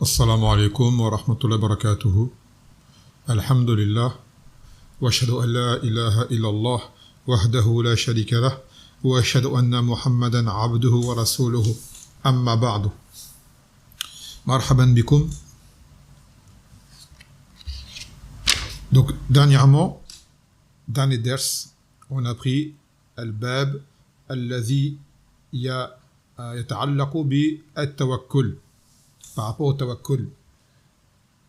السلام عليكم ورحمة الله وبركاته. الحمد لله وأشهد أن لا إله إلا الله وحده لا شريك له وأشهد أن محمدا عبده ورسوله أما بعد. مرحبا بكم. Donc dernièrement, dernier ders, on a pris الباب الذي يتعلق بالتوكل. Par rapport au tawakkul.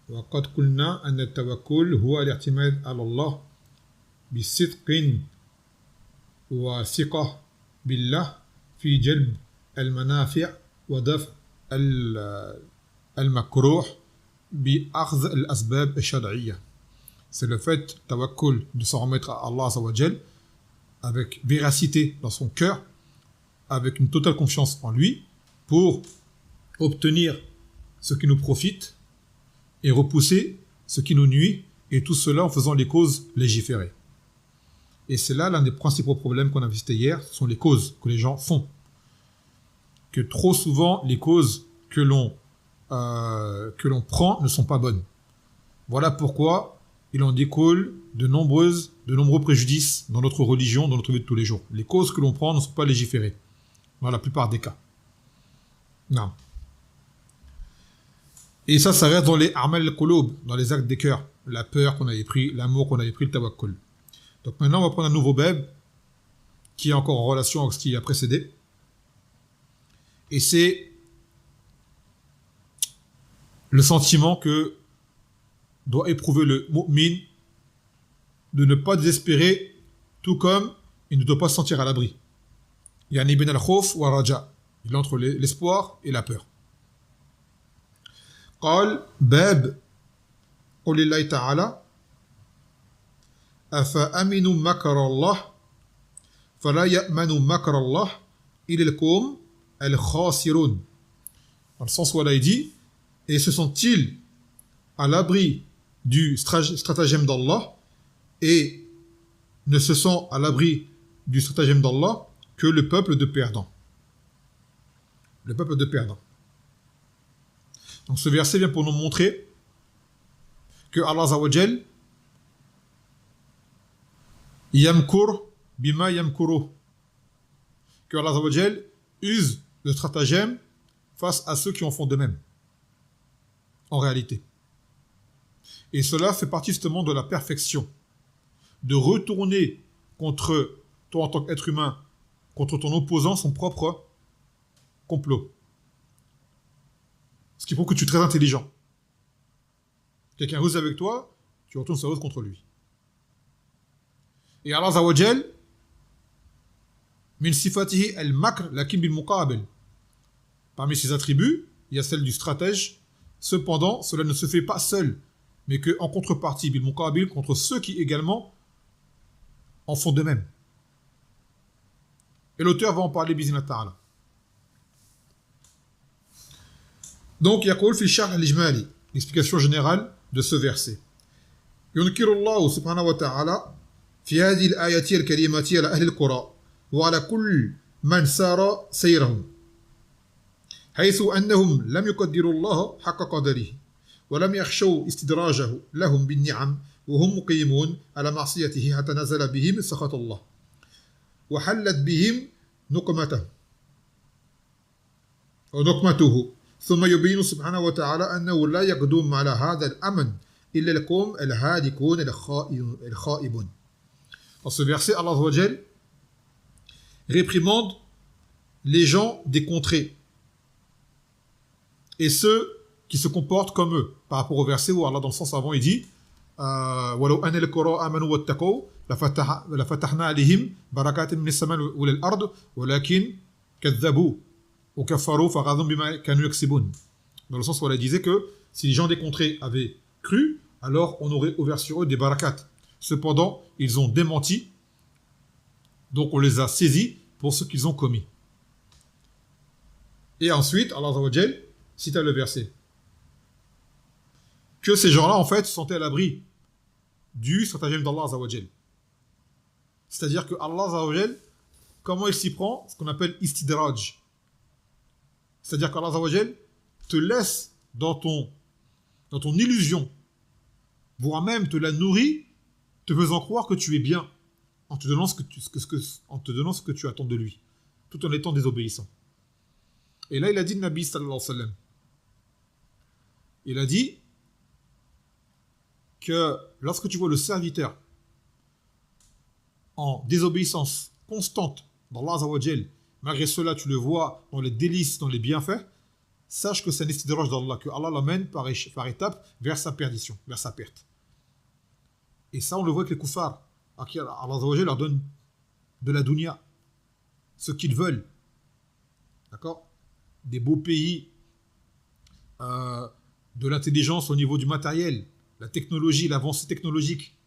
وقد قلنا أن التوكل هو الاعتماد على الله بصدق وثقة بالله في جلب المنافع ودفع المكروه بأخذ الأسباب الشرعية. C'est le fait, tawakkul, de s'en remettre à Allah Azza wa Jal avec véracité dans son cœur, avec une totale confiance en lui, pour obtenir ce qui nous profite et repousser ce qui nous nuit, et tout cela en faisant les causes légiférées. Et c'est là l'un des principaux problèmes qu'on a visité hier, ce sont les causes que les gens font. Que trop souvent, les causes que l'on prend ne sont pas bonnes. Voilà pourquoi il en découle de nombreux préjudices dans notre religion, dans notre vie de tous les jours. Les causes que l'on prend ne sont pas légiférées, dans la plupart des cas. Non. Et ça reste dans les a'mal al-qulub, dans les actes des cœurs. La peur qu'on avait pris, l'amour qu'on avait pris, le tawakkul. Donc maintenant, on va prendre un nouveau bab qui est encore en relation avec ce qui a précédé. Et c'est le sentiment que doit éprouver le mu'min de ne pas désespérer, tout comme il ne doit pas se sentir à l'abri. Yani bin al-khawf wa raja. Il est entre l'espoir et la peur. قال باب قول الله تعالى أفأمنوا مكر الله فلا يأمن مكر الله إلا القوم الخاسرون. Dans le sens où Allah dit, et se sont-ils à l'abri du stratagème d'Allah, et ne se sont à l'abri du stratagème d'Allah que le peuple de perdants. Le peuple de perdants. Donc ce verset vient pour nous montrer que Allah Azza wa Jal yamkur bima yamkuru, que Allah Azza wa Jal use le stratagème face à ceux qui en font de même en réalité. Et cela fait partie justement de la perfection, de retourner contre toi en tant qu'être humain, contre ton opposant, son propre complot. Ce qui prouve que tu es très intelligent. Quelqu'un ruse avec toi, tu retournes sa ruse contre lui. Et Allah Azza wa Jal, min sifatihi al-makr lakin bil muqabil. Parmi ses attributs, il y a celle du stratège. Cependant, cela ne se fait pas seul, mais qu'en contrepartie, bil muqabil, contre ceux qui également en font de même. Et l'auteur va en parler, bi'idhnillah ta'ala. Donc, يقول في الشرح الإجمالي, l'explication générale de ce verset. ينكر الله سبحانه وتعالى في هذه الآية الكريمة على أهل القرى وعلى كل من سار سيرهم، حيث أنهم لم يقدروا الله حق قدره ولم يخشوا استدراجه لهم بالنعم وهم مقيمون على معصيته حتى نزل بهم سخط الله وحلت بهم نقمته ونقمته. ثم يبين سبحانه وتعالى أنه لا يقدم على هذا الأمن إلا القوم الهالكون الخائبون. Dans ce verset, Allah Azza wa Jal réprimande les gens des contrées et ceux qui se comportent comme eux. Par rapport au verset où Allah, dans le sens avant, il dit وَلَوْ أَنَّ الْقُرَىٰ آمَنُوا وَاتَّقَوْا لَفَتَحْنَا عَلَيْهِمْ بَرَكَاتٍ مِنَ السَّمَاءِ وَالْأَرْضِ وَلَكِنْ كَذَّبُوا وَكَفَّرُوا فَغَضَبٌ بِمَا كَانُوا يَكْسِبُونَ. Dans le sens où Allah disait que si les gens des contrées avaient cru, alors on aurait ouvert sur eux des barakats. Cependant, ils ont démenti, donc on les a saisis pour ce qu'ils ont commis. Et ensuite, Allah Azza wa Jal cita le verset. Que ces gens-là, en fait, se sentaient à l'abri du stratagème d'Allah Azza wa Jal. C'est-à-dire que Allah Azza wa Jal, comment il s'y prend? Ce qu'on appelle istidraj. C'est-à-dire qu'Allah Azza wa Jal te laisse dans ton illusion, voire même te la nourrit, te faisant croire que tu es bien, en te donnant en te donnant ce que tu attends de lui, tout en étant désobéissant. Et là, il a dit, le Nabi sallallahu alayhi wa sallam, il a dit que lorsque tu vois le serviteur en désobéissance constante d'Allah Azza wa Jal, malgré cela tu le vois dans les délices, dans les bienfaits, sache que c'est un istidraj d'Allah, que Allah l'amène par étapes vers sa perdition, vers sa perte. Et ça, on le voit avec les koufars, à qui Allah Azza wa Jal leur donne de la dunya, ce qu'ils veulent. D'accord? Des beaux pays, de l'intelligence au niveau du matériel, la technologie, l'avancée technologique,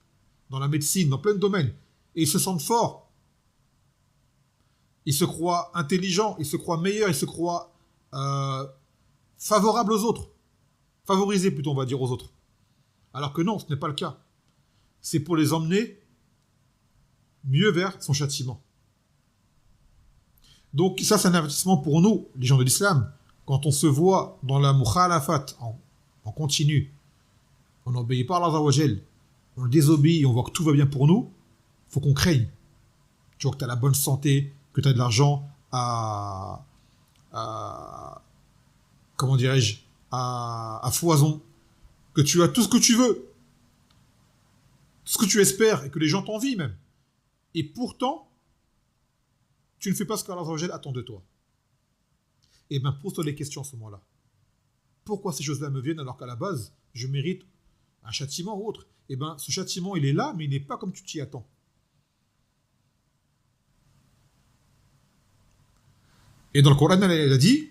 dans la médecine, dans plein de domaines. Et ils se sentent forts. Ils se croient intelligents, ils se croient meilleurs, ils se croient favorables aux autres. Favorisés plutôt, on va dire, aux autres. Alors que non, ce n'est pas le cas. C'est pour les emmener mieux vers son châtiment. Donc ça, c'est un avertissement pour nous, les gens de l'islam. Quand on se voit dans la mukhalafat, en continu, on n'obéit pas à Allah Azza wa Jal, on le désobéit et on voit que tout va bien pour nous, il faut qu'on craigne. Tu vois que tu as la bonne santé, que tu as de l'argent comment dirais-je, à foison, que tu as tout ce que tu veux, tout ce que tu espères et que les gens t'envient même. Et pourtant, tu ne fais pas ce qu'Allah Azza wa Jal attend de toi. Et bien, pose-toi des questions à ce moment-là. Pourquoi ces choses-là me viennent alors qu'à la base, je mérite un châtiment ou autre? Et bien, ce châtiment, il est là, mais il n'est pas comme tu t'y attends. Et dans le Coran, il a dit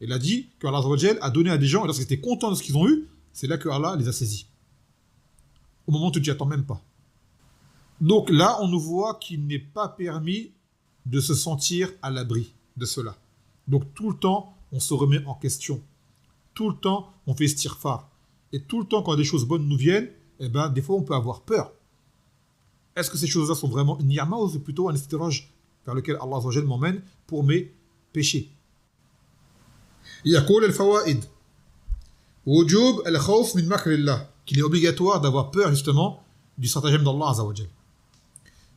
il a dit que Allah Azza wa Jal a donné à des gens, et lorsqu'ils étaient contents de ce qu'ils ont eu, c'est là que Allah les a saisis. Au moment où tu ne t'y attends même pas. Donc là, on nous voit qu'il n'est pas permis de se sentir à l'abri de cela. Donc tout le temps, on se remet en question. Tout le temps, on fait istighfar. Et tout le temps, quand des choses bonnes nous viennent, eh ben, des fois, on peut avoir peur. Est-ce que ces choses-là sont vraiment une ni'ma ou c'est plutôt un istidraj vers lequel Allah Azza wa Jal m'emmène pour mes péchés? Yaqul al-fawaid. Wujub al-khawf min makrillah. Qu'il est obligatoire d'avoir peur justement du stratagème d'Allah Azza wa Jal.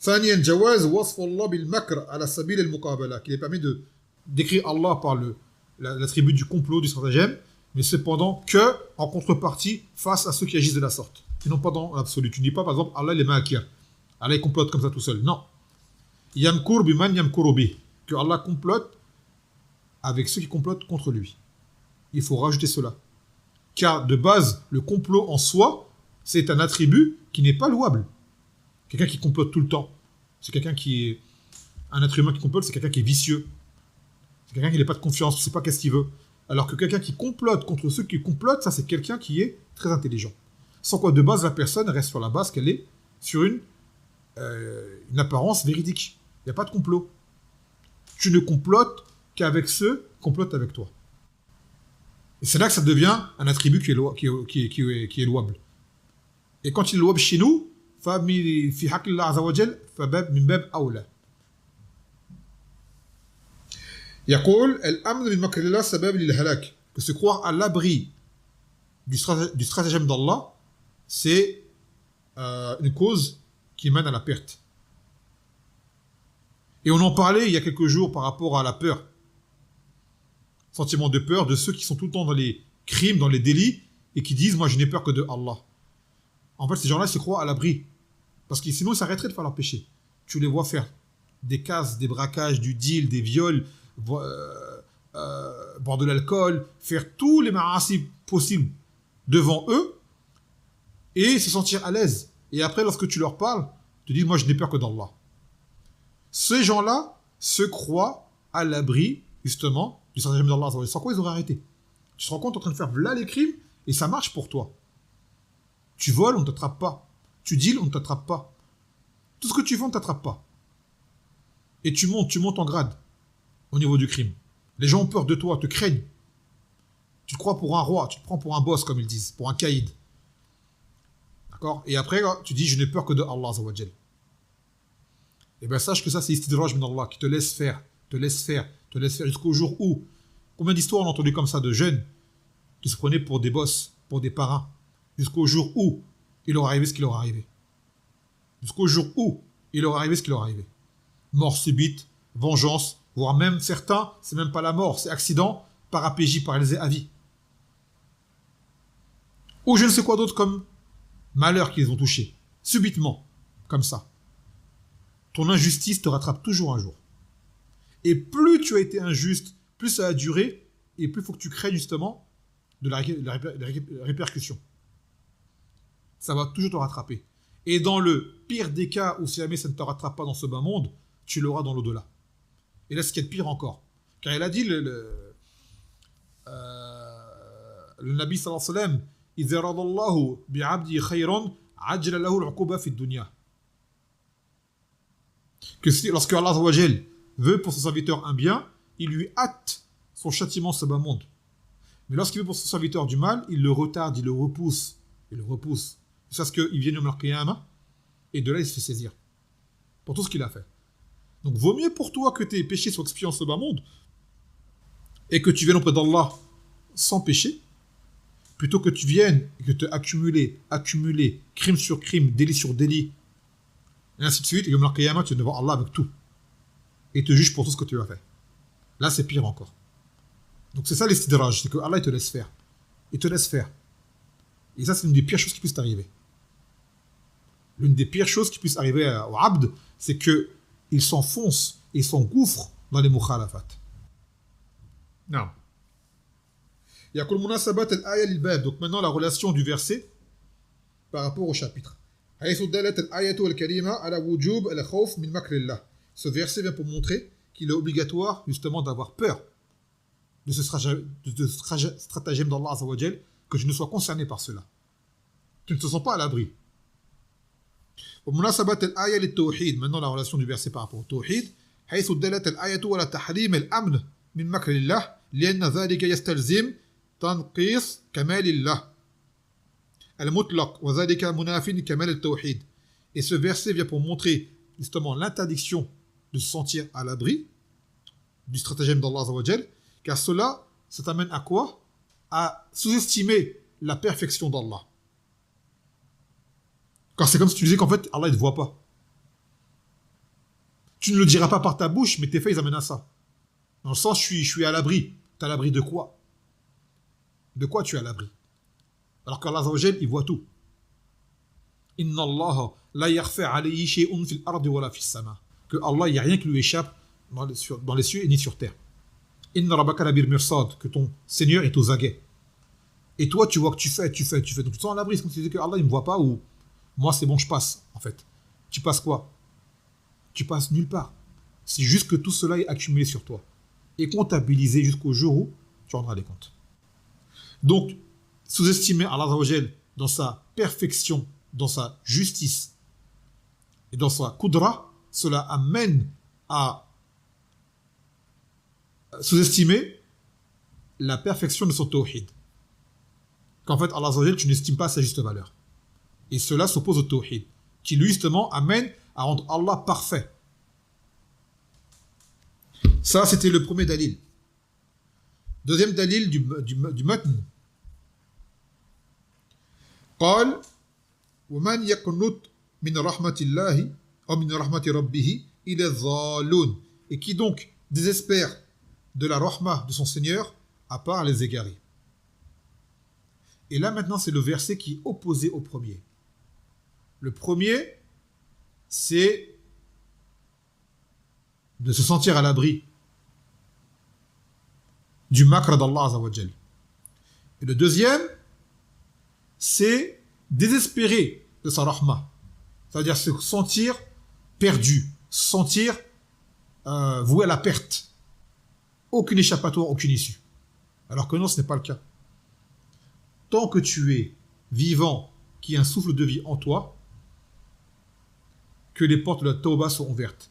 ثانيا جواز وصف الله بالمكر على سبيل المقابلة, qu'il est permis de décrire Allah par l'attribut du complot, du stratagème, mais cependant que en contrepartie face à ceux qui agissent de la sorte, et non pas dans l'absolu. Tu ne dis pas par exemple Allah il est ma'akir, Allah il complote comme ça tout seul. Non. Yamkur biman yamkuru bih, que Allah complote avec ceux qui complotent contre lui. Il faut rajouter cela. Car de base, le complot en soi, c'est un attribut qui n'est pas louable. Quelqu'un qui complote tout le temps, c'est quelqu'un qui est... Un être humain qui complote, c'est quelqu'un qui est vicieux. C'est quelqu'un qui n'a pas de confiance, qui ne sait pas qu'est-ce qu'il veut. Alors que quelqu'un qui complote contre ceux qui complotent, ça c'est quelqu'un qui est très intelligent. Sans quoi de base, la personne reste sur la base qu'elle est sur une apparence véridique. Il n'y a pas de complot. Tu ne complotes qu'avec ceux qui complotent avec toi. Et c'est là que ça devient un attribut qui est louable. Et quand il est louable chez nous, في حق الله عز وجل من باب أولى. يقول الأمن من مكر الله سبب للهلاك, que se croire à l'abri du stratagème d'Allah, c'est une cause qui mène à la perte. Et on en parlait il y a quelques jours par rapport à la peur. Sentiment de peur de ceux qui sont tout le temps dans les crimes, dans les délits, et qui disent « moi je n'ai peur que de Allah ». En fait, ces gens-là se croient à l'abri. Parce que sinon, ils s'arrêteraient de faire leur péché. Tu les vois faire des casses, des braquages, du deal, des viols, boire de l'alcool, faire tous les ma'asi possibles devant eux et se sentir à l'aise. Et après, lorsque tu leur parles, ils te disent « moi, je n'ai peur que d'Allah ». Ces gens-là se croient à l'abri, justement, du stratagème d'Allah. Sans quoi ils auraient arrêté. Tu te rends compte, tu es en train de faire là les crimes et ça marche pour toi. Tu voles, on ne t'attrape pas. Tu deals, on ne t'attrape pas. Tout ce que tu fais, on ne t'attrape pas. Et tu montes en grade au niveau du crime. Les gens ont peur de toi, te craignent. Tu te crois pour un roi, tu te prends pour un boss, comme ils disent, pour un caïd. D'accord? Et après, tu dis, je n'ai peur que de Allah Azza wa Jal. Eh bien, sache que ça, c'est istidraj min Allah, qui te laisse faire, jusqu'au jour où Combien d'histoires on a entendu comme ça de jeunes qui se prenaient pour des boss, pour des parrains, jusqu'au jour où il leur arrivait ce qui leur arrivait. Jusqu'au jour où il leur arrivait ce qui leur arrivait. Mort subite, vengeance, voire même certains, c'est même pas la mort, c'est accident, paraplégie paralysé à vie. Ou je ne sais quoi d'autre comme malheur qu'ils ont touché, subitement, comme ça. Ton injustice te rattrape toujours un jour. Et plus tu as été injuste, plus ça a duré, et plus il faut que tu crées justement de la répercussion. Ça va toujours te rattraper. Et dans le pire des cas, où si jamais ça ne te rattrape pas dans ce bas monde, tu l'auras dans l'au-delà. Et là, ce qui est de pire encore. Car il a dit, le Nabi sallallahu alayhi wa sallam, إِذَا رَضَى اللَّهُ بِعَبْدِهِ خَيْرًا عَجَّلَ لَهُ الْعُقُوبَةَ فِي الدُّنْيَا. Que lorsque Allah Azza wa Jal veut pour son serviteur un bien, il lui hâte son châtiment ce bas monde. Mais lorsqu'il veut pour son serviteur du mal, il le retarde, il le repousse. Il le repousse. Jusqu'à ce qu'il vienne au Qiyamah, et de là il se fait saisir. Pour tout ce qu'il a fait. Donc vaut mieux pour toi que tes péchés soient expiés en ce bas monde, et que tu viennes auprès d'Allah sans péché, plutôt que tu viennes et que tu as accumulé, crime sur crime, délit sur délit, et ainsi de suite, et au Qiyamah, tu viens devant Allah avec tout. Et te juge pour tout ce que tu as fait. Là, c'est pire encore. Donc c'est ça l'istidraj, c'est que Allah il te laisse faire. Il te laisse faire. Et ça, c'est l'une des pires choses qui puissent t'arriver. L'une des pires choses qui puissent arriver au abd, c'est qu'il s'enfonce et il s'engouffre dans les mukhalafat. Non. يقول مناسبة الآية للباب. Donc maintenant la relation du verset par rapport au chapitre. حيث دلت الآية الكريمة على وجوب الخوف من مكر الله. Ce verset vient pour montrer qu'il est obligatoire justement d'avoir peur de ce stratagème d'Allah Azza wa Jal, que tu ne sois concerné par cela. Tu ne te sens pas à l'abri. ومناسبة الآية للتوحيد. Maintenant la relation du verset par rapport au tawhid. حيث دلت الآية على تحريم الأمن من مكر الله لأن ذلك يستلزم تنقيص كمال الله المطلق وذلك مناف لكمال التوحيد. Et ce verset vient pour montrer justement l'interdiction de se sentir à l'abri du stratagème d'Allah Azza wa Jal, car cela, ça t'amène à quoi? À sous-estimer la perfection d'Allah. Car c'est comme si tu disais qu'en fait, Allah ne te voit pas. Tu ne le diras pas par ta bouche, mais tes faits, ils amènent à ça. Dans le sens, je suis à l'abri. Tu es à l'abri de quoi? De quoi tu es à l'abri? Alors qu'Allah Azza wa Jal, il voit tout. Inna Allah la yakhfa alayhi shay'un fil ardi wala fis sama. Que Allah, il n'y a rien qui lui échappe dans les cieux et ni sur terre. Inna rabbaka labil mirsad. Que ton Seigneur est aux aguets. Et toi, tu vois que tu fais. Donc tu te sens à l'abri. C'est comme si tu disais que Allah, il ne me voit pas, ou moi, c'est bon, je passe, en fait. Tu passes quoi? Tu passes nulle part. C'est juste que tout cela est accumulé sur toi. Et comptabilisé jusqu'au jour où tu rendras des comptes. Donc, sous-estimer Allah Azza wa Jal dans sa perfection, dans sa justice et dans sa qudra, cela amène à sous-estimer la perfection de son tawhid. Qu'en fait, Allah Azza wa Jal, tu n'estimes pas sa juste valeur. Et cela s'oppose au tawhid, qui lui justement amène à rendre Allah parfait. Ça, c'était le premier dalil. Deuxième dalil du matn. قال ومن يقنط من رحمة الله أو من رحمة ربه إلى الضالون. Et qui donc désespère de la rahma de son Seigneur, à part les égarés. Et là maintenant c'est le verset qui est opposé au premier. Le premier, c'est de se sentir à l'abri du makr d'Allah Azza wa Jal. Et le deuxième, c'est désespérer de sa rahma. C'est-à-dire se sentir perdu, se sentir voué à la perte. Aucune échappatoire, aucune issue. Alors que non, ce n'est pas le cas. Tant que tu es vivant, qu'il y a un souffle de vie en toi, que les portes de la tawbah sont ouvertes.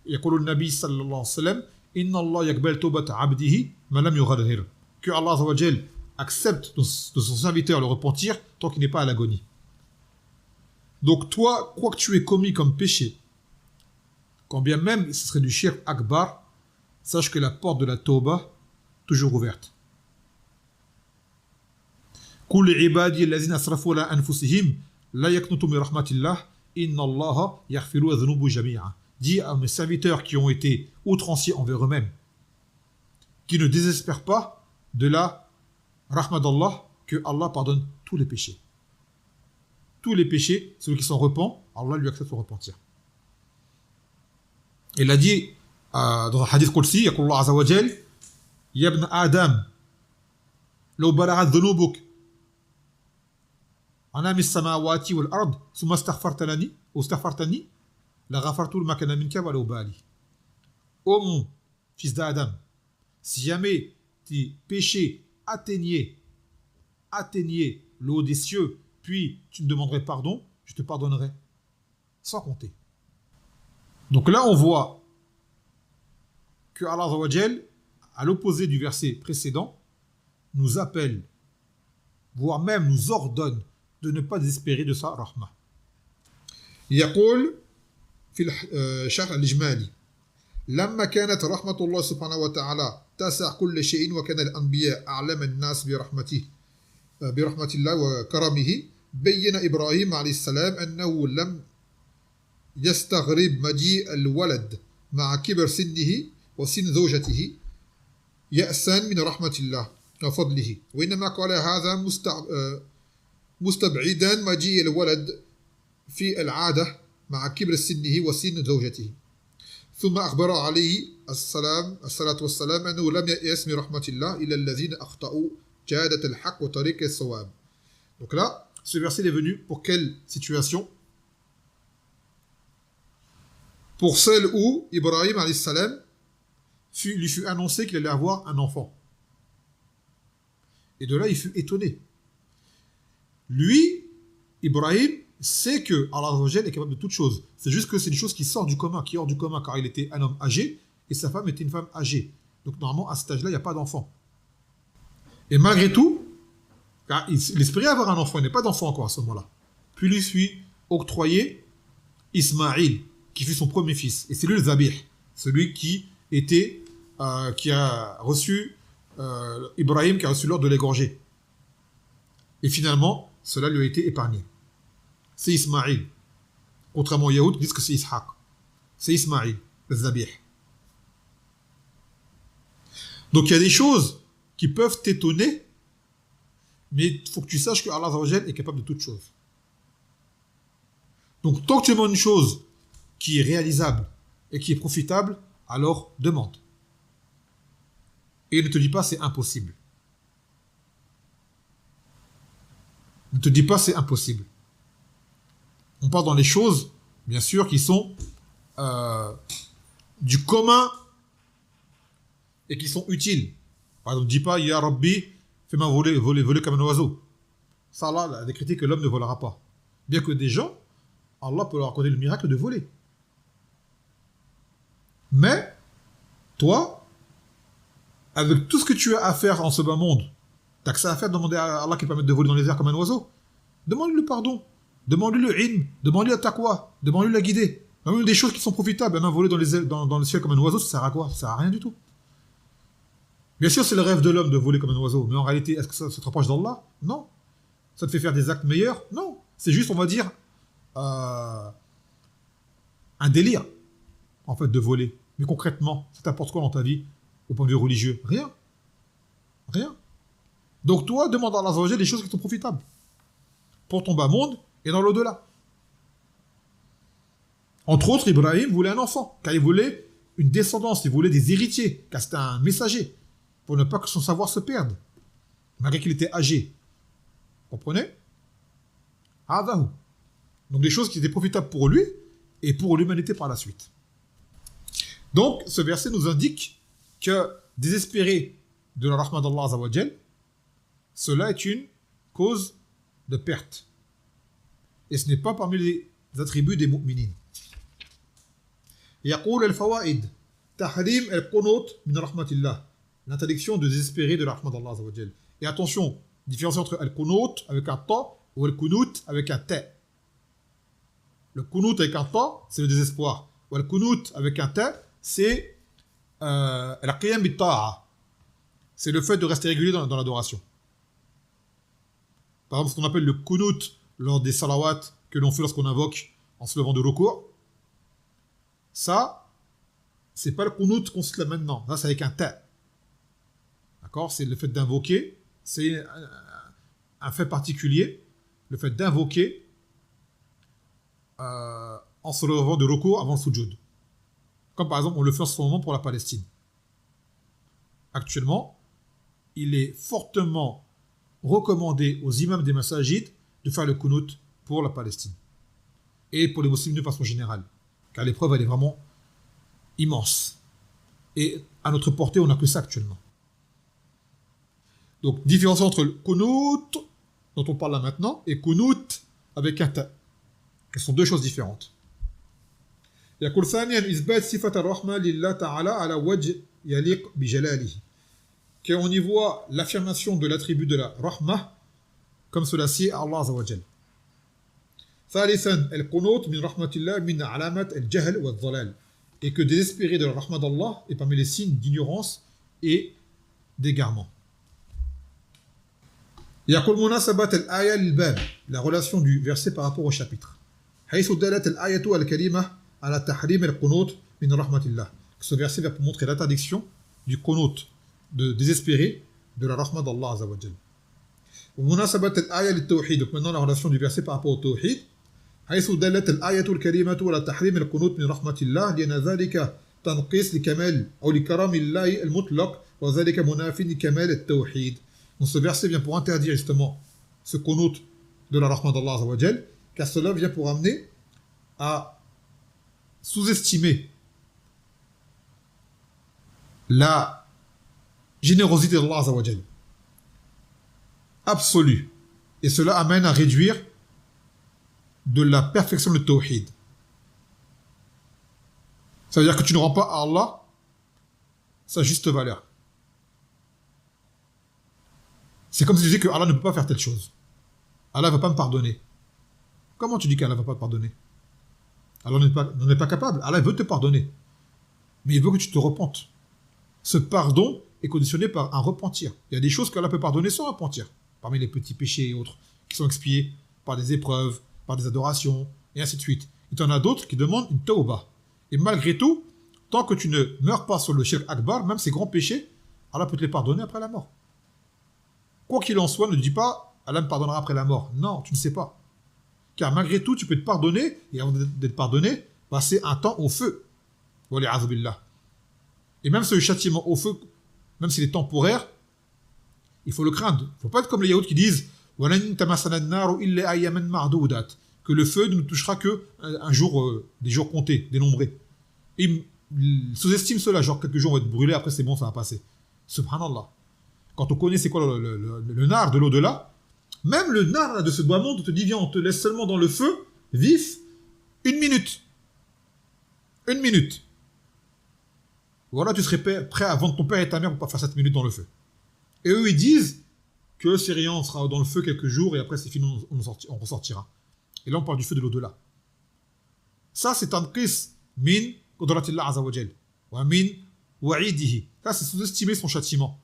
يقول النبي صلى الله عليه وسلم إن الله يقبل توبة عبده ما لم يغرغر. Que Allah Azza wa Jal accepte de son serviteur le repentir tant qu'il n'est pas à l'agonie. Donc toi, quoi que tu aies commis comme péché, quand bien même ce serait du shirk akbar, sache que la porte de la tawbah toujours ouverte. قل عبادي الذين أسرفوا على أنفسهم لا يقنطوا من رحمة الله إن الله يغفر الذنوب جميعا. Dis à mes serviteurs qui ont été outranciers envers eux-mêmes, qui ne désespèrent pas de la rahma d'Allah, que Allah pardonne tous les péchés. Tous les péchés, celui qui s'en repent, Allah lui accepte son repentir. Il a dit dans un hadith Qudsi, يقول الله عز وجل يا ابن آدم لو بلغت ذنوبك عنان السماوات والأرض ثم استغفرتني لغفرت ما كان منك ولا أبالي. Ô mon fils d'Adam, si jamais tes péchés atteignaient le haut des cieux, puis tu me demanderais pardon, je te pardonnerai, sans compter. Donc là, on voit que Allah Azza wa Jal, à l'opposé du verset précédent, nous appelle, voire même nous ordonne de ne pas désespérer de sa rahma. يقول في الشرح الإجمالي لما كانت رحمة الله سبحانه وتعالى تسع كل شيء وكان الأنبياء أعلم الناس برحمة الله وكرمه بين إبراهيم عليه السلام أنه لم يستغرب مجيء الولد مع كبر سنه وسن زوجته يأسا من رحمة الله وفضله وإنما قال هذا مستبعدا مجيء الولد في العادة مع كبر سنه وسن زوجته ثم أخبر عليه الصلاة والسلام أنه لم يأس من رحمة الله إلا الذين أخطأوا جادة الحق وطريق الصواب. Donc là, ce verset est venu pour quelle situation? Pour celle où Ibrahim alayhi salam lui fut annoncé qu'il allait avoir un enfant. Et de là, il fut étonné. Lui, Ibrahim, sait que Allah est capable de toutes choses. C'est juste que c'est une chose qui sort du commun, qui est hors du commun, car il était un homme âgé et sa femme était une femme âgée. Donc normalement, à cet âge-là, il n'y a pas d'enfant. Et malgré tout, car il espérait avoir un enfant, il n'est pas d'enfant encore à ce moment-là. Puis lui fut octroyé Ismaïl, qui fut son premier fils. Et c'est lui le Zabih, celui qui a reçu Ibrahim, qui a reçu l'ordre de l'égorger. Et finalement, cela lui a été épargné. C'est Ismaïl. Contrairement aux Yahoud qui disent que c'est Ishaq. C'est Ismaïl, le Zabih. Donc il y a des choses qui peuvent t'étonner, mais il faut que tu saches que Allah Azza wa Jal est capable de toutes choses. Donc tant que tu demandes une chose qui est réalisable et qui est profitable, alors demande. Et ne te dis pas c'est impossible. Ne te dis pas c'est impossible. On parle dans les choses, bien sûr, qui sont du commun et qui sont utiles. Par exemple, ne dis pas, Ya Rabbi, fais-moi voler comme un oiseau. Ça, Allah a décrété que l'homme ne volera pas. Bien que des gens, Allah peut leur accorder le miracle de voler. Mais, toi, avec tout ce que tu as à faire en ce bas monde, t'as que ça à faire de demander à Allah qui permette de voler dans les airs comme un oiseau. Demande-lui le pardon. Demande-lui le ilm, demande-lui la taqwa, demande-lui la guider. Demande-lui des choses qui sont profitables. Même voler dans le ciel comme un oiseau, ça sert à quoi? Ça sert à rien du tout. Bien sûr, c'est le rêve de l'homme de voler comme un oiseau. Mais en réalité, est-ce que ça te rapproche d'Allah? Non. Ça te fait faire des actes meilleurs? Non. C'est juste, on va dire, un délire, en fait, de voler. Mais concrètement, ça t'apporte quoi dans ta vie, au point de vue religieux? Rien. Rien. Donc toi, demande à Allah des choses qui sont profitables. Pour ton bas monde, et dans l'au-delà. Entre autres, Ibrahim voulait un enfant, car il voulait une descendance, il voulait des héritiers, car c'était un messager, pour ne pas que son savoir se perde, malgré qu'il était âgé. Vous comprenez? Adahu. Donc des choses qui étaient profitables pour lui, et pour l'humanité par la suite. Donc, ce verset nous indique que désespérer de la rahma d'Allah Azza wa Jal, cela est une cause de perte. Et ce n'est pas parmi les attributs des mu'minines. يقول الفوائد تحريم القنوط من رحمة الله, l'interdiction de désespérer de la rahma d'Allah Azza wa Jal. Et attention, différence entre al-qunut avec un ta ou al-kunut avec un ta. Le kunut avec un ta, c'est le désespoir. Ou al-kunut avec un ta, c'est al-qiyam bit-ta'a. c'est le fait de rester régulier dans l'adoration. Par exemple, ce qu'on appelle le kunut lors des salawats que l'on fait lorsqu'on invoque en se levant de recours. Ça, c'est pas le kunut qu'on se lève maintenant. Ça, c'est avec un ta. D'accord? C'est le fait d'invoquer. C'est un fait particulier. Le fait d'invoquer en se levant de recours avant le sujoud. Comme par exemple, on le fait en ce moment pour la Palestine. Actuellement, il est fortement recommandé aux imams des masajid de faire le kunut pour la Palestine. Et pour les musulmans de façon générale. Car l'épreuve, elle est vraiment immense. Et à notre portée, on n'a que ça actuellement. Donc, différence entre le kunut, dont on parle là maintenant, et kunut avec un ta. Ce sont deux choses différentes. يقول ثانيا إثبات صفة الرحمة لله تعالى على وجه يليق بجلاله. Qu'on y voit l'affirmation de l'attribut de la rahmah comme cela sied à Allah Azza wa Jal. ثالثا القنوط من رحمة الله من علامات الجهل والضلال. Et que désespérer de la rahmah d'Allah est parmi les signes d'ignorance et d'égarement. يقول مناسبة الآية للباب. La relation du verset par rapport au chapitre. حيث دلت الآية الكريمة على تحريم القنوط من رحمة الله. Ce verset va pour montrer l'interdiction du qunut, de désespérer de la rahmah d'Allah Azza wa Jal. ومناسبة الآية للتوحيد. Donc maintenant la relation du verset par rapport au tawhid. حيث دلت الآية الكريمة على تحريم القنوط من رحمة الله لأن ذلك تنقيص لكمال أو لكرم الله المطلق وذلك مناف لكمال التوحيد. Donc ce verset vient pour interdire justement ce qunut de la rahmah d'Allah Azza wa Jal, car cela vient pour amener à sous-estimer la générosité d'Allah Azza wa Jal absolue. Et cela amène à réduire de la perfection du tawhid. Ça veut dire que tu ne rends pas à Allah sa juste valeur. C'est comme si tu disais que Allah ne peut pas faire telle chose. Allah ne va pas me pardonner. Comment tu dis qu'Allah ne va pas te pardonner? Allah n'en est pas capable. Allah veut te pardonner. Mais il veut que tu te repentes. Ce pardon est conditionné par un repentir. Il y a des choses qu'Allah peut pardonner sans repentir. Parmi les petits péchés et autres, qui sont expiés par des épreuves, par des adorations, et ainsi de suite. Il y en a d'autres qui demandent une tawbah. Et malgré tout, tant que tu ne meurs pas sur le shirk akbar, même ces grands péchés, Allah peut te les pardonner après la mort. Quoi qu'il en soit, ne dis pas Allah me pardonnera après la mort. Non, tu ne sais pas. Car malgré tout, tu peux te pardonner, et avant d'être pardonné, passer un temps au feu. Et même ce châtiment au feu, même s'il est temporaire, il faut le craindre. Il ne faut pas être comme les yaouds qui disent que le feu ne nous touchera que un jour, des jours comptés, dénombrés. Et ils sous-estiment cela, genre quelques jours on va être brûlés, après c'est bon, ça va passer. Subhanallah. Quand on connaît c'est quoi le nar de l'au-delà, même le nar de ce bas monde, on te dit viens, on te laisse seulement dans le feu, vif, 1 minute. 1 minute. Voilà, tu serais prêt à vendre ton père et ta mère pour pas faire 7 minutes dans le feu. Et eux, ils disent que c'est rien, on sera dans le feu quelques jours et après c'est fini, on ressortira. Et là, on parle du feu de l'au-delà. Ça, c'est un qis min qudratillah azza wa jal. Wa min wa'idihi. Ça, c'est sous-estimer son châtiment.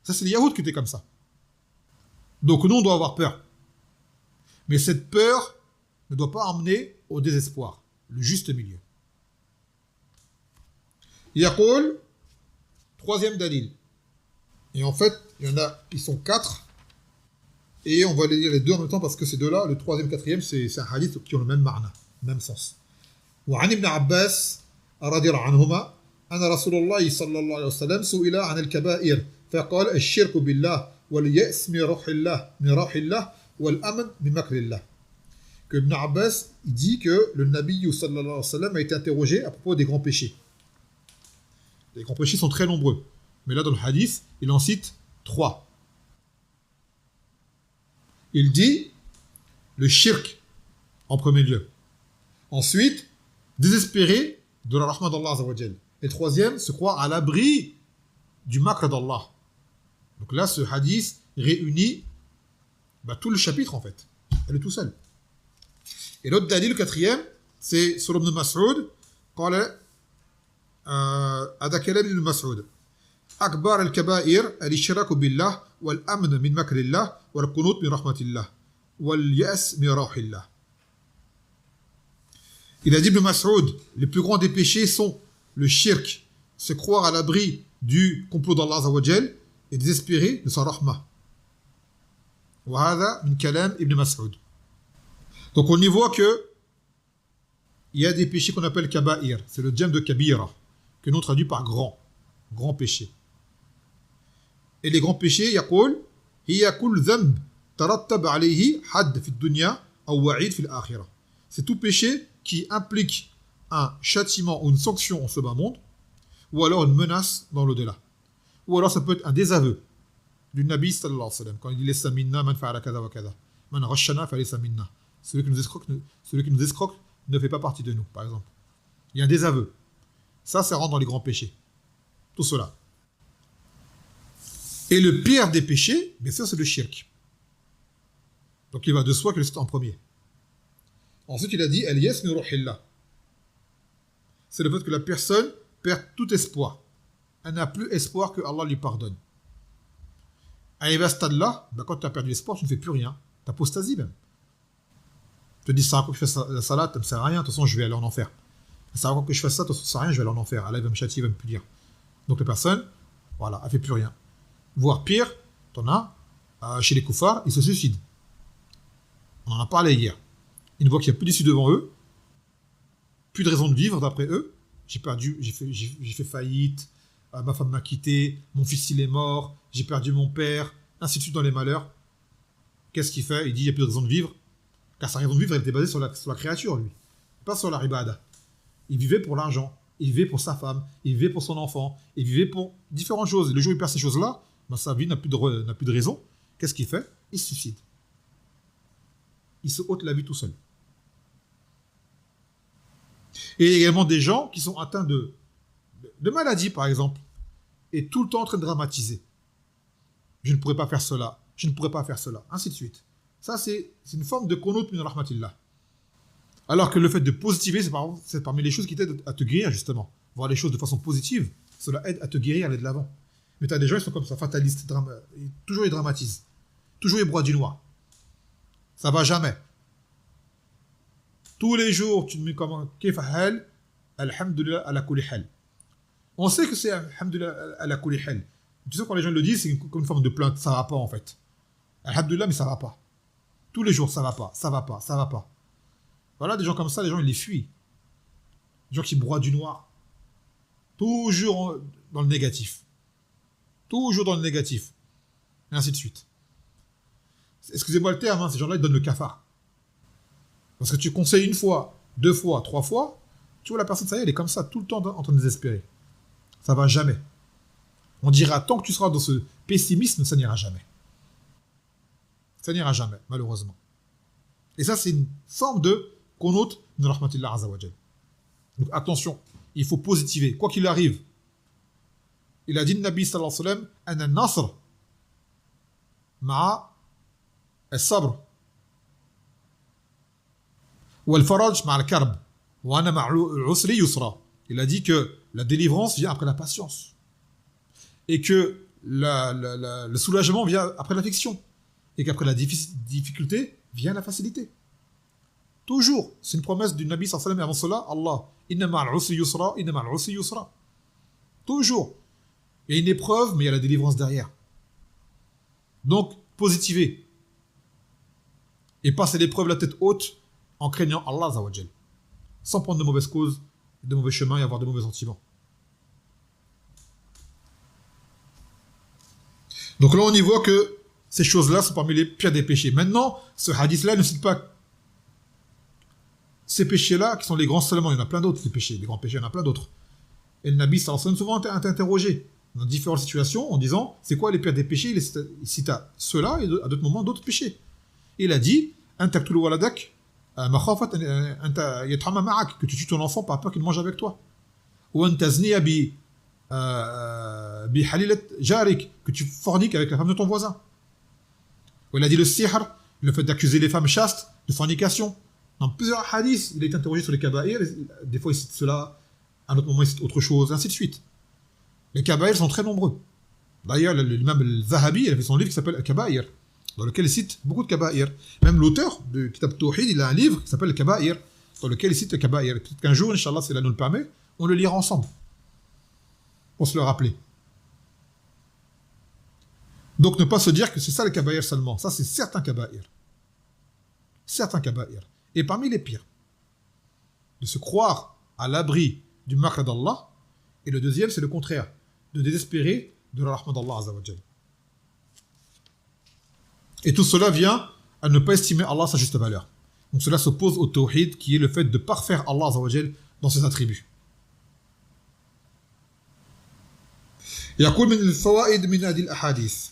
Ça, c'est les Yaouds qui étaient comme ça. Donc, nous, on doit avoir peur. Mais cette peur ne doit pas amener au désespoir. Le juste milieu. Yaqul, troisième dalil. Et en fait, il y en a, ils sont 4. Et on va les lire les deux en même temps parce que ces deux-là, le troisième, quatrième, c'est un hadith qui ont le même ma'na, même sens. وعن ابن عباس رضي الله عنهما أن رسول الله صلى الله عليه وسلم سئل عن الكبائر فقال الشرك بالله واليأس من روح الله والأمن من مكر الله. Que Ibn Abbas dit que le Nabi sallallahu alayhi wa sallam a été interrogé à propos des grands péchés. Les grands péchés sont très nombreux. Mais là, dans le hadith, il en cite 3. Il dit le shirk en premier lieu. Ensuite, désespérer de la rahmah d'Allah Azza wa Jal. Et troisième, se croire à l'abri du makr d'Allah. Donc là, ce hadith réunit tout le chapitre en fait. Elle est tout seul. Et l'autre dalil, le quatrième, c'est sur Ibn Mas'ud. قال هذا كلام ابن مسعود أكبر الكبائر الاشتراك بالله والأمن من مكر الله والقنوط من رحمة الله واليأس من روح الله. Il a dit Ibn Mas'ud, les plus grands des péchés sont le shirk, c'est croire à l'abri du complot d'Allah Azza wa Jal et désespérer de sa rahmah. وهذا من كلام Ibn Mas'ud. Donc on y voit que il y a des péchés qu'on appelle kaba'ir, c'est le djem de kabira, que nous traduit par grand péché. Et les grands péchés, يقول هي كل ذنب ترتب عليه حد في الدنيا أو وعيد في الآخرة. C'est tout péché qui implique un châtiment ou une sanction en ce bas monde, ou alors une menace dans l'au-delà. Ou alors ça peut être un désaveu du Nabi sallallahu alayhi wa sallam, quand il dit Laysa minna man fa'ala kada wa kada, man ghashana fa laysa minna. Celui qui nous escroque ne fait pas partie de nous, par exemple. Il y a un désaveu. Ça rentre dans les grands péchés. Tout cela. Et le pire des péchés, bien sûr, c'est le shirk. Donc il va de soi que c'est en premier. Ensuite, il a dit Al-Yas min ruhillah. C'est le fait que la personne perd tout espoir. Elle n'a plus espoir que Allah lui pardonne. Arrivé à ce stade-là, quand tu as perdu espoir, tu ne fais plus rien. Tu apostasie même. Tu te dis, ça va que je fasse la salade, ça ne me sert à rien, de toute façon, je vais aller en enfer. Ça va que je fasse ça, de toute façon, ça ne sert à rien, je vais aller en enfer. Allah il va me châtier, il va me punir. Donc la personne, voilà, elle ne fait plus rien. Voire pire, tu en as, chez les koufars, ils se suicident. On en a parlé hier. Ils voient qu'il n'y a plus d'issue devant eux, plus de raison de vivre d'après eux. J'ai fait faillite, ma femme m'a quitté, mon fils il est mort, j'ai perdu mon père, ainsi de suite dans les malheurs. Qu'est-ce qu'il fait? Il dit il n'y a plus de raison de vivre, car sa raison de vivre elle était basée sur la créature, lui, pas sur la ibada. Il vivait pour l'argent, il vivait pour sa femme, il vivait pour son enfant, il vivait pour différentes choses. Et le jour où il perd ces choses-là, sa vie n'a plus de raison. Qu'est-ce qu'il fait? Il se suicide. Il se ôte la vie tout seul. Et il y a également des gens qui sont atteints de maladies, par exemple, et tout le temps en train de dramatiser. Je ne pourrais pas faire cela, je ne pourrais pas faire cela, ainsi de suite. Ça, c'est une forme de qunut min rahmatillah. Alors que le fait de positiver, c'est parmi les choses qui t'aident à te guérir, justement. Voir les choses de façon positive, cela aide à te guérir, à aller de l'avant. Mais tu as des gens qui sont comme ça, fatalistes, toujours ils dramatisent, toujours ils broient du noir. Ça va jamais. Tous les jours, tu te mets comme Kayfa hal, alhamdulillah ala kulli hal. On sait que c'est alhamdulillah ala kulli hal. Tu sais quand les gens le disent, c'est comme une forme de plainte, ça va pas en fait. Alhamdulillah, mais ça va pas. Tous les jours, ça va pas, ça va pas, ça va pas. Voilà, des gens comme ça, les gens ils les fuient. Des gens qui broient du noir. Toujours dans le négatif. Toujours dans le négatif. Et ainsi de suite. Excusez-moi le terme, hein, ces gens-là, ils donnent le cafard. Parce que tu conseilles une fois, 2 fois, 3 fois, tu vois la personne, ça y est, elle est comme ça, tout le temps en train de désespérer. Ça va jamais. On dira, tant que tu seras dans ce pessimisme, ça n'ira jamais. Ça n'ira jamais, malheureusement. Et ça, c'est une forme de qunut min rahmatillah azza wa jal. Donc attention, il faut positiver, quoi qu'il arrive. Il a dit, le Nabi sallallahu alayhi wa sallam, ana nasr ma'a al-sabr. Il a dit que la délivrance vient après la patience et que le soulagement vient après l'affliction et qu'après la difficulté vient la facilité. Toujours, c'est une promesse du Nabi sallallahu alayhi wa sallam. Avant cela, Allah, inna ma'al usri yusra, inna ma'al usri yusra. Toujours, il y a une épreuve, mais il y a la délivrance derrière. Donc, positiver et passer l'épreuve la tête haute en craignant Allah Azza wa Jal, sans prendre de mauvaises causes, de mauvais chemins et avoir de mauvais sentiments. Donc là, on y voit que ces choses-là sont parmi les pires des péchés. Maintenant, ce hadith-là ne cite pas ces péchés-là qui sont les grands seulement. Il y en a plein d'autres, ces péchés. Les grands péchés, il y en a plein d'autres. Et le Nabi sallallahu alayhi wa sallam souvent été interrogé dans différentes situations en disant c'est quoi les pires des péchés. Il cite à ceux-là et à d'autres moments d'autres péchés. Et il a dit Antaqtulu waladak que tu tues ton enfant par peur qu'il mange avec toi. Ou que tu forniques avec la femme de ton voisin. Ou il a dit le sihr, le fait d'accuser les femmes chastes de fornication. Dans plusieurs hadiths, il est interrogé sur les kaba'ir. Des fois il cite cela, à un autre moment il cite autre chose, ainsi de suite. Les kaba'ir sont très nombreux. D'ailleurs, l'imam al-Zahabi, il a fait son livre qui s'appelle Al-Kaba'ir, dans lequel il cite beaucoup de Kaba'ir. Même l'auteur de Kitab Tawhid, il a un livre qui s'appelle Al-Kaba'ir, dans lequel il cite Al-Kaba'ir. Peut-être qu'un jour, Inch'Allah, si Allah nous le permet, on le lira ensemble, pour se le rappeler. Donc ne pas se dire que c'est ça le Kaba'ir seulement. Ça, c'est certains Kaba'ir. Certains Kaba'ir. Et parmi les pires, de se croire à l'abri du makr d'Allah. Et le deuxième, c'est le contraire, de désespérer de la rahma d'Allah Azza wa Jal. Et tout cela vient à ne pas estimer Allah à sa juste valeur. Donc cela s'oppose au tawhid, qui est le fait de parfaire Allah Azza wa Jal dans ses attributs. يقول من الفوائد من هذه الأحاديث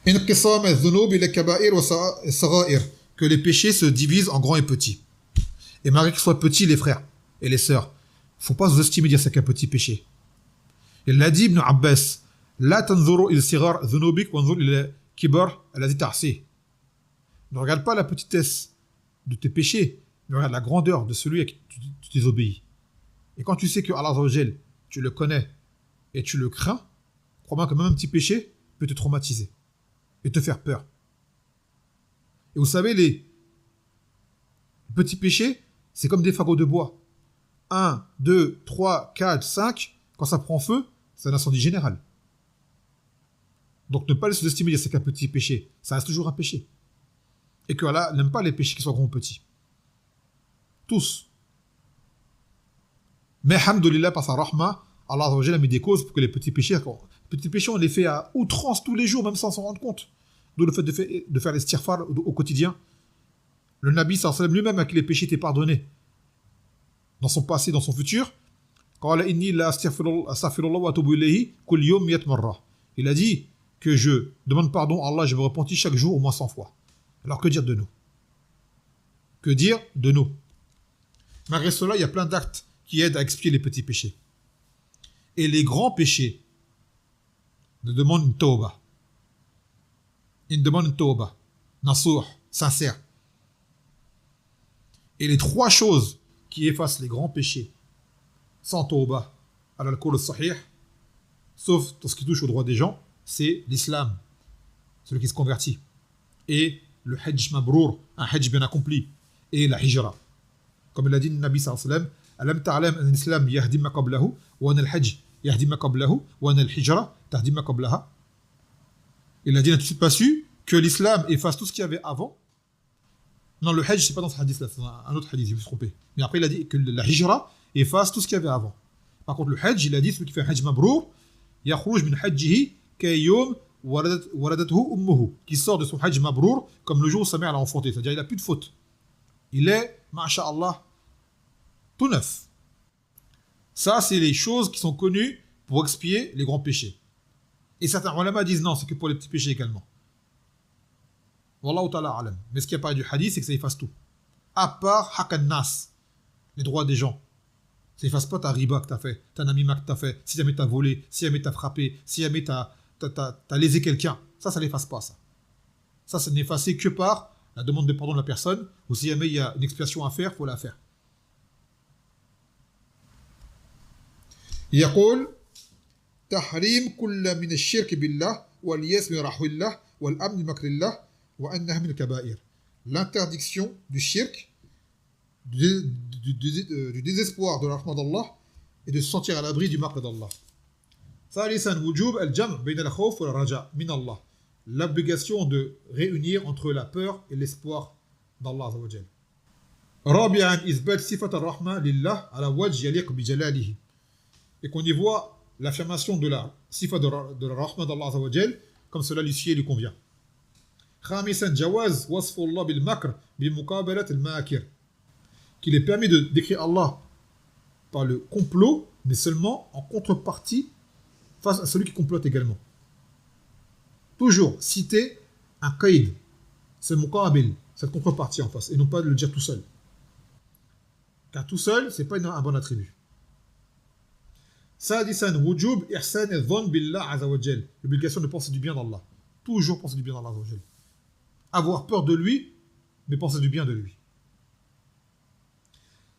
انقسام الذنوب إلى كبائر وصغائر, que les péchés se divisent en grands et petits. Et malgré qu'ils soient petits, les frères et les sœurs, il ne faut pas sous-estimer dire c'est qu'un petit péché. Il l'a dit Ibn Abbas, La tanzuru il sigar dhunubik wanzur il kibar alladhi ta'si. Ne regarde pas la petitesse de tes péchés, mais regarde la grandeur de celui à qui tu désobéis. Et quand tu sais que Allah Azza wa Jal, tu le connais et tu le crains, crois-moi que même un petit péché peut te traumatiser et te faire peur. Et vous savez, les petits péchés, c'est comme des fagots de bois. 1, 2, 3, 4, 5, quand ça prend feu, c'est un incendie général. Donc ne pas le sous-estimer, dire c'est qu'un petit péché, ça reste toujours un péché. Et que Allah n'aime pas les péchés qui soient grands ou petits. Tous. Mais, alhamdoulilah, par sa rahma, Allah a mis des causes pour que les petits péchés, on les fait à outrance tous les jours, même sans s'en rendre compte. D'où le fait de faire les istighfar au quotidien. Le Nabi sallallahu alayhi wa sallam lui-même, à qui les péchés étaient pardonnés, dans son passé, dans son futur, il a dit que je demande pardon à Allah, je me repentis chaque jour au moins 100 fois. Alors que dire de nous? Que dire de nous? Malgré cela, il y a plein d'actes qui aident à expier les petits péchés. Et les grands péchés demandent une tawbah. Ils demandent une tawbah. Nasuh, sincère. Et les trois choses qui effacent les grands péchés sans tawbah, al-qawl al-sahih, sauf tout ce qui touche aux droits des gens, c'est l'islam, celui qui se convertit, et le hajj mabrour, un hajj bien accompli, et la hijra. Comme il a dit le Nabi sallallahu alayhi wa sallam, alam ta'lam an l'islam yahdi ma qablahu, wa an al-hajj yahdi ma qablahu, wa an al-hijra tahdi ma qablaha. Il a dit, n'as-tu pas su que l'islam efface tout ce qu'il y avait avant? Non, le hajj, c'est pas dans ce hadith-là, c'est dans un autre hadith, je me suis trompé. Mais après, il a dit que la hijra efface tout ce qu'il y avait avant. Par contre, le hajj, il a dit, celui qui fait un hajj mabrour, yakhrouj min hajjihi kayyoum waradathu ummuhu, qui sort de son hajj mabrour comme le jour où sa mère l'a enfanté. C'est-à-dire, il n'a plus de faute. Il est, masha'Allah, tout neuf. Ça, c'est les choses qui sont connues pour expier les grands péchés. Et certains ulama disent non, c'est que pour les petits péchés également. Wallahu ta'ala alam. Mais ce qui apparaît du hadith, c'est que ça efface tout. À part hakan nas, les droits des gens. Ça efface pas ta riba que t'as fait, ta namima que t'as fait, si jamais t'as volé, si jamais t'as frappé, si jamais t'as lésé quelqu'un. Ça l'efface pas, ça. Ça n'est effacé que par la demande de pardon de la personne, ou si jamais il y a une expiation à faire, il faut la faire. يقول تحريم كل من الشرك بالله والياس من رحمة الله والأمن من مكر الله وأنها من الكبائر. L'interdiction du shirk, du désespoir de la rahma d'Allah et de se sentir à l'abri du makr d'Allah. ثالثا وجوب الجمع بين الخوف والرجاء من الله. L'obligation de réunir entre la peur et l'espoir d'Allah Azza wa Jal. رابعا إثبات صفة الرحمة لله على وجه يليق بجلاله. Et qu'on y voit l'affirmation de la sifa de la rahma d'Allah Azza wa Jal comme cela lui sied et lui convient. خامسا جواز وصف الله بالمكر بمقابلة الماكر. Qu'il est permis de décrire Allah par le complot, mais seulement en contrepartie face à celui qui complote également. Toujours citer un qaïd, c'est muqabil, cette contrepartie en face, et non pas de le dire tout seul. Car tout seul, c'est pas un bon attribut. Sadisan wujub ihsan adh-dhann billah azza wa jal. L'obligation de penser du bien d'Allah. Toujours penser du bien d'Allah azza wa jal. Avoir peur de lui, mais penser du bien de lui.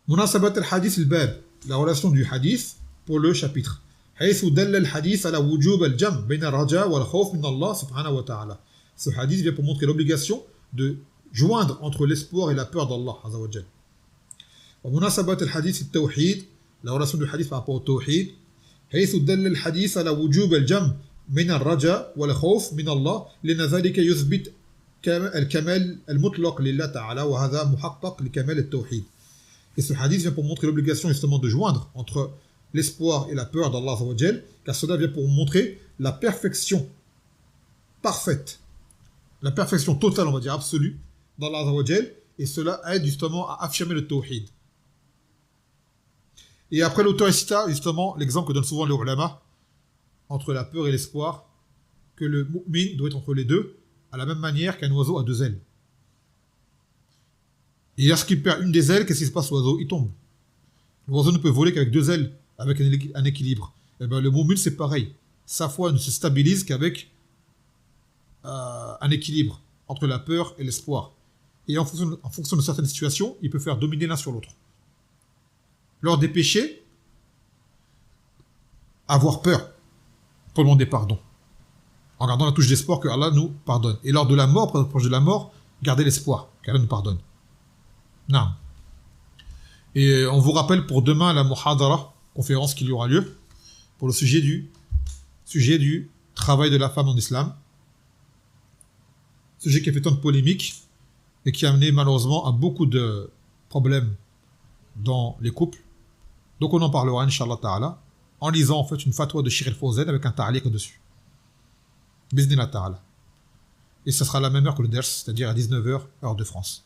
Munasabat al-hadith al-bab, la relation du hadith pour le chapitre. حيث دل الحديث على وجوب الجمع بين الرجاء والخوف من الله سبحانه وتعالى. Ce hadith vient pour montrer l'obligation de joindre entre l'espoir et la peur d'Allah Azza wa Jal. ومناسبة الحديث التوحيد, la relation du hadith par rapport au tawhid, حيث دل الحديث على وجوب الجمع من الرجاء والخوف من الله لأن ذلك يثبت الكمال المطلق لله تعالى وهذا محقق لكمال التوحيد. Et ce hadith vient pour montrer l'obligation justement de joindre entre l'espoir et la peur d'Allah Azza wa Jal, car cela vient pour montrer la perfection parfaite, la perfection totale, on va dire absolue, d'Allah Azza wa Jal, et cela aide justement à affirmer le tawhid. Et après l'auteur cita justement l'exemple que donnent souvent les ulama entre la peur et l'espoir, que le mu'min doit être entre les deux, à la même manière qu'un oiseau a deux ailes. Et lorsqu'il perd une des ailes, qu'est-ce qui se passe? L'oiseau, il tombe. L'oiseau ne peut voler qu'avec deux ailes, avec un équilibre. Et bien le mu'min, c'est pareil. Sa foi ne se stabilise qu'avec un équilibre entre la peur et l'espoir. Et en fonction de certaines situations, il peut faire dominer l'un sur l'autre. Lors des péchés, avoir peur pour demander pardon, en gardant la touche d'espoir que Allah nous pardonne. Et lors de la mort, proche de la mort, garder l'espoir qu'Allah nous pardonne. Non. Et on vous rappelle pour demain la muhadara, conférence qui y aura lieu, pour le sujet du travail de la femme en islam. Sujet qui a fait tant de polémiques et qui a amené malheureusement à beaucoup de problèmes dans les couples. Donc on en parlera, Inch'Allah Ta'ala, en lisant en fait une fatwa de Sheikh al-Fawzan avec un ta'liq dessus. Biznillah Ta'ala. Et ça sera à la même heure que le ders, c'est-à-dire à 19h, heure de France.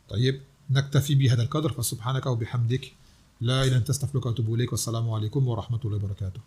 طيب نكتفي بهذا القدر فسبحانك وبحمدك لا إله إلا أنت أستغفرك وأتوب إليك والسلام عليكم ورحمة الله وبركاته.